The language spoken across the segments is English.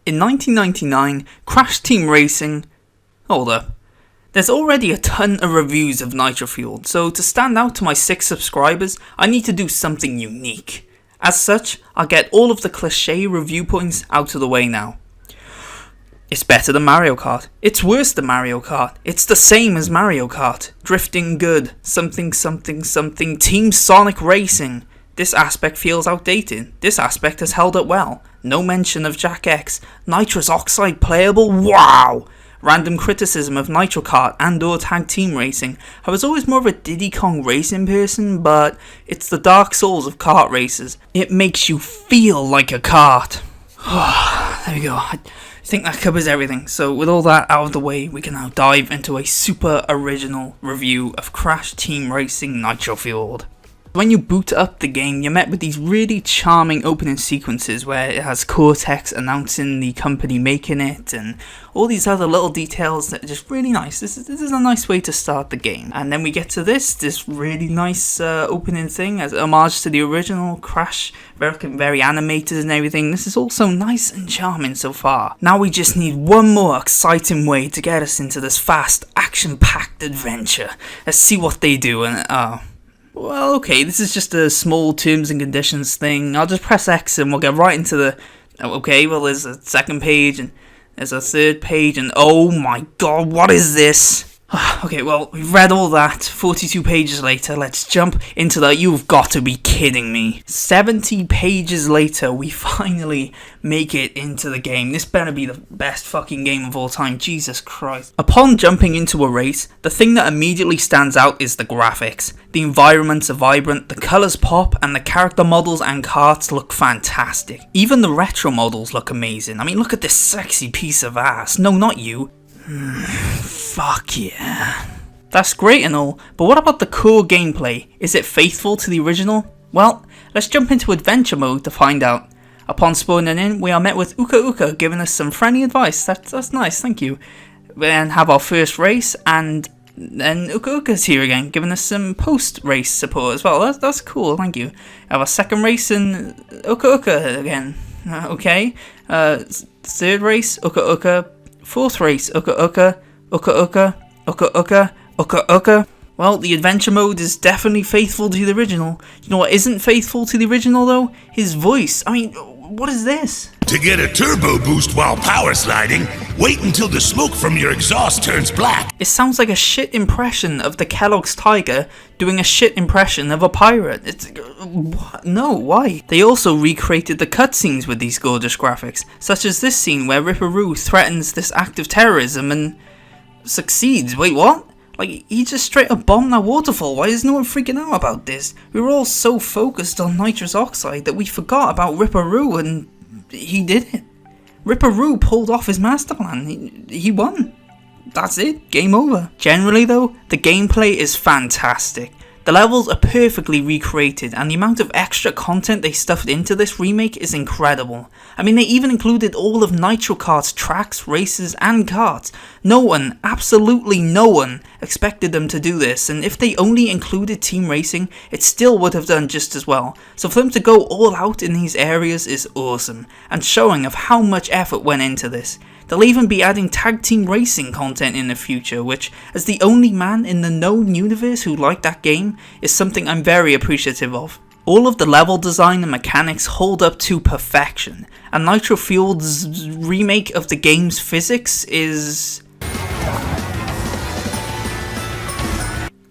In 1999, Crash Team Racing... Hold up. There's already a ton of reviews of Nitro Fueled, so to stand out to my 6 subscribers, I need to do something unique. As such, I'll get all of the cliché review points out of the way now. It's better than Mario Kart. It's worse than Mario Kart. It's the same as Mario Kart. Drifting good. Something something something. Team Sonic Racing. This aspect feels outdated. This aspect has held up well. No mention of Jack X. Nitrous Oxide playable? Wow! Random criticism of Nitro Kart and or Tag Team Racing. I was always more of a Diddy Kong Racing person, but it's the Dark Souls of kart races. It makes you feel like a kart. There we go. I think that covers everything. So with all that out of the way, we can now dive into a super original review of Crash Team Racing Nitro Fueled. When you boot up the game, you're met with these really charming opening sequences where it has Cortex announcing the company making it and all these other little details that are just really nice. This is a nice way to start the game. And then we get to this really nice opening thing as homage to the original Crash, very animated and everything. This is also nice and charming so far. Now we just need one more exciting way to get us into this fast, action-packed adventure. Let's see what they do and well, okay, this is just a small terms and conditions thing. I'll just press X and we'll get right into the... Okay, well, there's a second page and there's a third page and oh my god, what is this? Okay, well, we've read all that. 42 pages later, let's jump into the... You've got to be kidding me. 70 pages later, we finally make it into the game. This better be the best fucking game of all time. Jesus Christ. Upon jumping into a race, the thing that immediately stands out is the graphics. The environments are vibrant, the colours pop, and the character models and karts look fantastic. Even the retro models look amazing. I mean, look at this sexy piece of ass. No, not you. Fuck yeah. That's great and all, but what about the core gameplay? Is it faithful to the original? Well, let's jump into adventure mode to find out. Upon spawning in, we are met with Uka Uka giving us some friendly advice. That's nice, thank you. We then have our first race, and then Uka Uka's here again, giving us some post-race support as well. That's cool, thank you. Have our second race and Uka Uka again. Okay. Third race, Uka Uka. Fourth race, Uka Uka, Uka Uka, Uka Uka, Uka Uka. Well, the adventure mode is definitely faithful to the original. You know what isn't faithful to the original though? His voice. I mean, what is this? To get a turbo boost while power sliding, wait until the smoke from your exhaust turns black. It sounds like a shit impression of the Kellogg's Tiger doing a shit impression of a pirate. It's... No, why? They also recreated the cutscenes with these gorgeous graphics, such as this scene where Ripperoo threatens this act of terrorism and succeeds. Wait, what? Like, he just straight up bombed that waterfall. Why is no one freaking out about this? We were all so focused on nitrous oxide that we forgot about Ripperoo and he did it. Ripperoo pulled off his master plan. He won. That's it. Game over. Generally though, the gameplay is fantastic. The levels are perfectly recreated and the amount of extra content they stuffed into this remake is incredible. I mean, they even included all of Nitro Kart's tracks, races and karts. No one, absolutely no one, expected them to do this, and if they only included team racing, it still would have done just as well. So for them to go all out in these areas is awesome, and showing of how much effort went into this. They'll even be adding tag team racing content in the future, which, as the only man in the known universe who liked that game, is something I'm very appreciative of. All of the level design and mechanics hold up to perfection, and Nitro Fueled's remake of the game's physics is...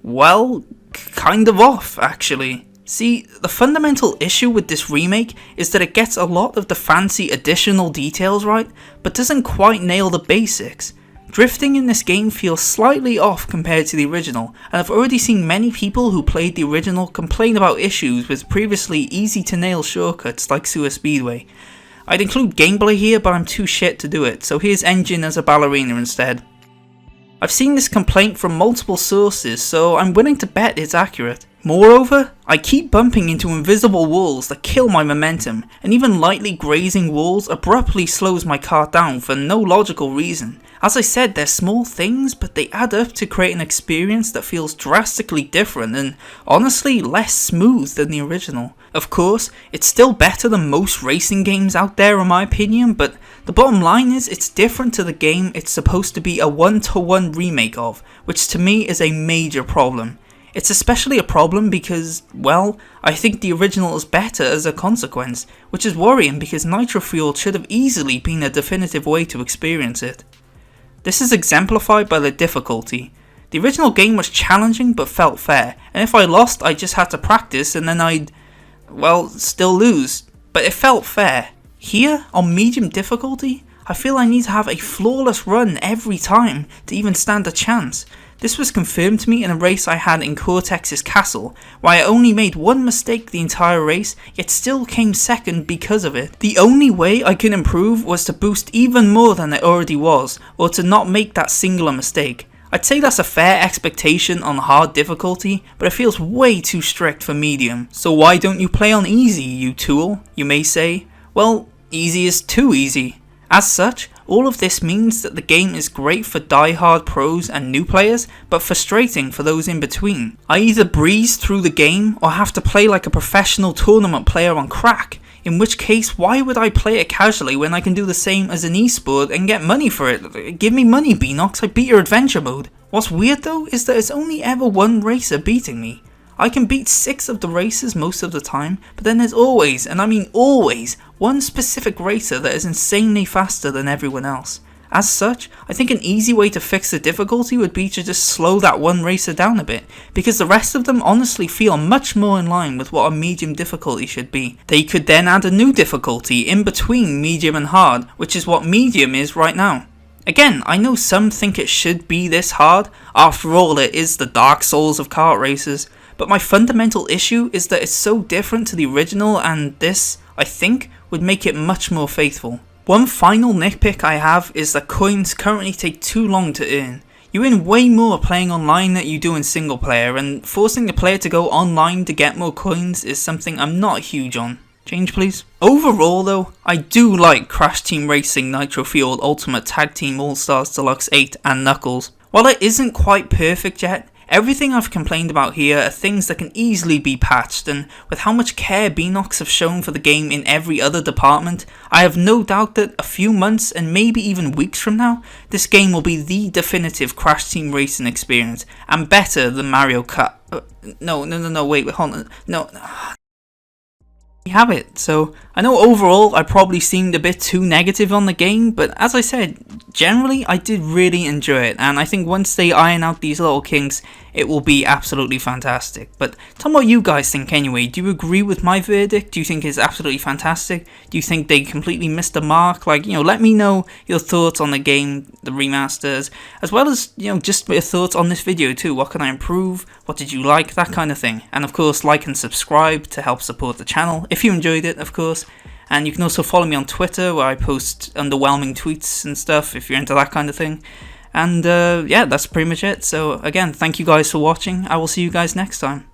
well, kind of off, actually. See, the fundamental issue with this remake is that it gets a lot of the fancy additional details right, but doesn't quite nail the basics. Drifting in this game feels slightly off compared to the original, and I've already seen many people who played the original complain about issues with previously easy to nail shortcuts like Sewer Speedway. I'd include gameplay here, but I'm too shit to do it, so here's Engine as a ballerina instead. I've seen this complaint from multiple sources, so I'm willing to bet it's accurate. Moreover, I keep bumping into invisible walls that kill my momentum, and even lightly grazing walls abruptly slows my cart down for no logical reason. As I said, they're small things, but they add up to create an experience that feels drastically different and honestly less smooth than the original. Of course, it's still better than most racing games out there in my opinion, but the bottom line is it's different to the game it's supposed to be a one-to-one remake of, which to me is a major problem. It's especially a problem because, well, I think the original is better as a consequence, which is worrying because Nitro Fueled should have easily been a definitive way to experience it. This is exemplified by the difficulty. The original game was challenging but felt fair, and if I lost I just had to practice and then I'd, well, still lose, but it felt fair. Here, on medium difficulty, I feel I need to have a flawless run every time to even stand a chance. This was confirmed to me in a race I had in Cortex's castle, where I only made one mistake the entire race, yet still came second because of it. The only way I could improve was to boost even more than I already was, or to not make that singular mistake. I'd say that's a fair expectation on hard difficulty, but it feels way too strict for medium. So why don't you play on easy, you tool? You may say. Well, easy is too easy. As such, all of this means that the game is great for die-hard pros and new players, but frustrating for those in between. I either breeze through the game or have to play like a professional tournament player on crack, in which case why would I play it casually when I can do the same as an esport and get money for it? Give me money, Beenox, I beat your adventure mode. What's weird though is that it's only ever one racer beating me. I can beat 6 of the races most of the time, but then there's always, and I mean always, one specific racer that is insanely faster than everyone else. As such, I think an easy way to fix the difficulty would be to just slow that one racer down a bit, because the rest of them honestly feel much more in line with what a medium difficulty should be. They could then add a new difficulty in between medium and hard, which is what medium is right now. Again, I know some think it should be this hard, after all it is the Dark Souls of kart races, but my fundamental issue is that it's so different to the original and this, I think, would make it much more faithful. One final nitpick I have is that coins currently take too long to earn. You earn way more playing online than you do in single player, and forcing the player to go online to get more coins is something I'm not huge on. Change please. Overall though, I do like Crash Team Racing Nitro Fueled Ultimate Tag Team All-Stars Deluxe 8 and Knuckles. While it isn't quite perfect yet, everything I've complained about here are things that can easily be patched, and with how much care Beenox have shown for the game in every other department, I have no doubt that a few months and maybe even weeks from now, this game will be the definitive Crash Team Racing experience, and better than Mario Kart. Wait, hold on. No. We have it. So I know overall I probably seemed a bit too negative on the game, but as I said, generally I did really enjoy it, and I think once they iron out these little kinks, it will be absolutely fantastic. But tell me what you guys think anyway. Do you agree with my verdict? Do you think it's absolutely fantastic? Do you think they completely missed the mark? Like, let me know your thoughts on the game, the remasters, as well as, just your thoughts on this video too. What can I improve? What did you like? That kind of thing. And of course, like and subscribe to help support the channel, if you enjoyed it, of course. And you can also follow me on Twitter, where I post underwhelming tweets and stuff, if you're into that kind of thing. And yeah, that's pretty much it. So again, thank you guys for watching. I will see you guys next time.